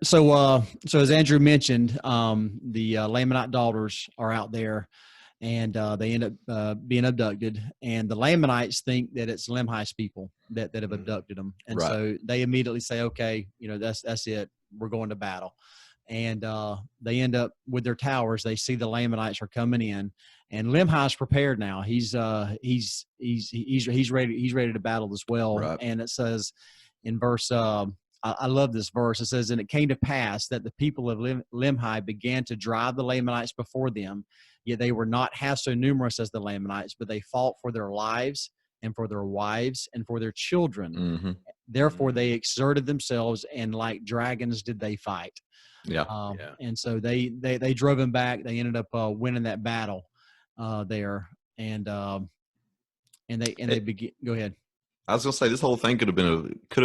So as Andrew mentioned, the Lamanite daughters are out there, and they end up being abducted. And the Lamanites think that it's Limhi's people that have abducted them, and so they immediately say, "Okay, that's it. We're going to battle." And they end up with their towers. They see the Lamanites are coming in, and Limhi's prepared now. He's ready. He's ready to battle as well. Right. And it says in verse. I love this verse. It says, "And it came to pass that the people of Limhi began to drive the Lamanites before them, yet they were not half so numerous as the Lamanites, but they fought for their lives and for their wives and for their children. Mm-hmm. Therefore they exerted themselves, and like dragons did they fight." Yeah. And so they drove him back. They ended up winning that battle there, and they begin. Go ahead. I was going to say this whole thing could have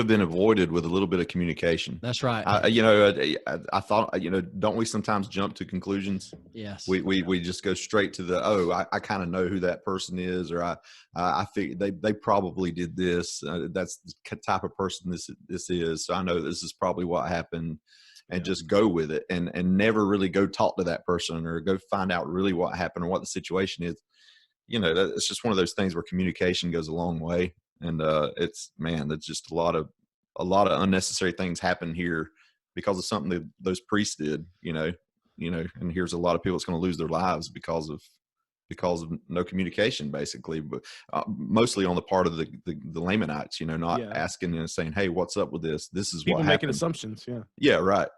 been avoided with a little bit of communication. That's right. I thought, don't we sometimes jump to conclusions? Yes. We just go straight to I kind of know who that person is, or I think they probably did this. That's the type of person this is. So I know this is probably what happened, and just go with it, and never really go talk to that person or go find out really what happened or what the situation is. It's just one of those things where communication goes a long way. And there's just a lot of unnecessary things happen here because of something that those priests did, and here's a lot of people that's going to lose their lives because of no communication, basically, but mostly on the part of the Lamanites, not asking and saying, "Hey, what's up with this? This is people what making happened." assumptions. Yeah, right.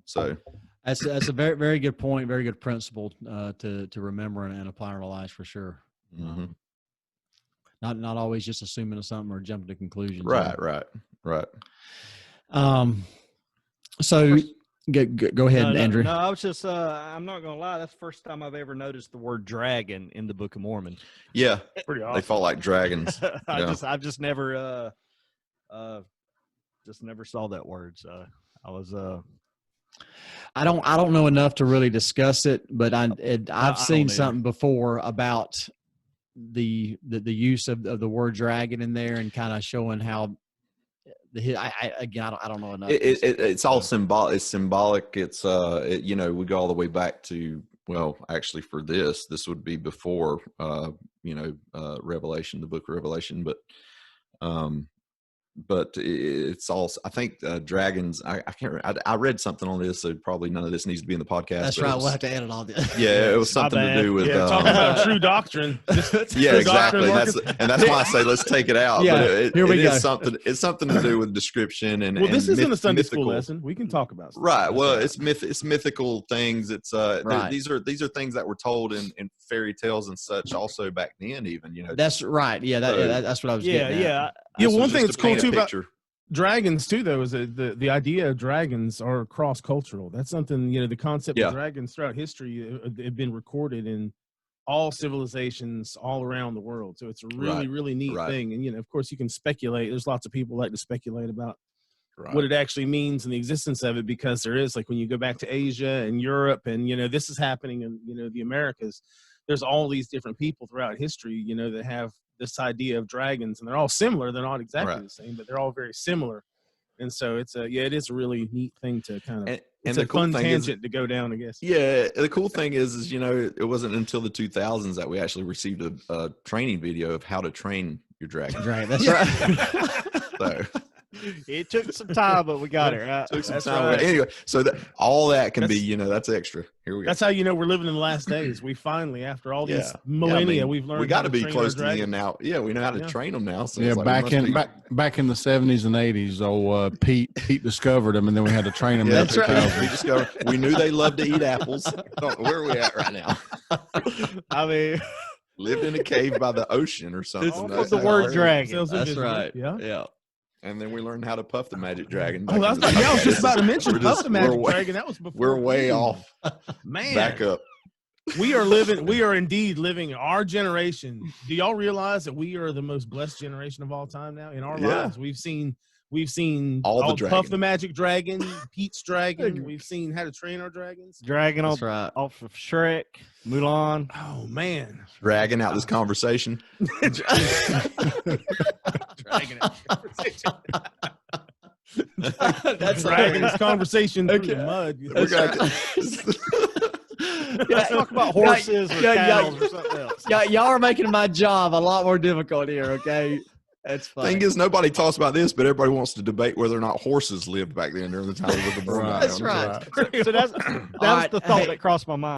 So that's a very, very good point. Very good principle to remember and apply in our lives for sure. Mm-hmm. Not always just assuming something or jumping to conclusions. Right. So go ahead, Andrew. No, I was just, I'm not going to lie. That's the first time I've ever noticed the word dragon in the Book of Mormon. Yeah. Pretty awesome. They fought like dragons. I've just never saw that word. So I was, I don't know enough to really discuss it, but I've seen something before about the use of the word dragon in there, and kind of showing how I don't know enough. It's all symbolic. It's symbolic. It's we go all the way back to, well, actually for this would be before Revelation, the book of Revelation, but it's also, I think, dragons. I can't remember. I read something on this, so probably none of this needs to be in the podcast. That's right. We'll have to edit all this. Yeah, it was something to do with talking about true doctrine. Yeah, exactly. That's why I say let's take it out. Yeah, but here we go. It's something to do with description and. Well, this isn't a Sunday mythical. school lesson. We can talk about stuff. Right. Well, it's mythical things. It's right. These are things that were told in fairy tales and such. Also back then, even That's right. Yeah, that's what I was. Getting at. Yeah. One thing that's cool too about dragons too, though, is that the idea of dragons are cross-cultural. That's something, the concept of dragons throughout history have been recorded in all civilizations all around the world. So it's a really, really neat thing. And, of course, you can speculate. There's lots of people like to speculate about what it actually means and the existence of it, because there is, like, when you go back to Asia and Europe and, this is happening in, the Americas, there's all these different people throughout history, that have this idea of dragons, and they're all similar. They're not exactly the same, but they're all very similar. And so it is a really neat thing to kind of, it's a fun tangent to go down, I guess. Yeah. The cool thing is, it wasn't until the 2000s that we actually received a training video of how to train your dragon. Right. That's right. So it took some time, but we got it right. Took some time. Right. Anyway, so all that can be, that's extra. Here we go. That's how we're living in the last days. We finally, after all these millennia, we've learned. We got to be close to the end now. Yeah, we know how to train them now. So back in the 70s and 80s, old Pete discovered them, and then we had to train them. That's right. We knew they loved to eat apples. Where are we at right now? I mean, lived in a cave by the ocean or something. That's the word dragon. That's right. Yeah. And then we learned how to puff the magic dragon. I was just about to mention puff the magic dragon. That was before. We're way off. Man, back up. We are indeed living our generation. Do y'all realize that we are the most blessed generation of all time now? In our lives, we've seen all the Puff the Magic Dragon, Pete's Dragon. We've seen How to Train Our Dragons. Dragon off of Shrek, Mulan. Oh man, dragging out this conversation. Dragging out conversation. That's dragging hilarious. this conversation through Okay. the mud. We're gonna- Let's talk about horses or cows or something else. Y'all are making my job a lot more difficult here. Okay, that's funny. Thing is, nobody talks about this, but everybody wants to debate whether or not horses lived back then during the time of the Mormon. That's right. So that was right, the thought hey. that crossed my mind.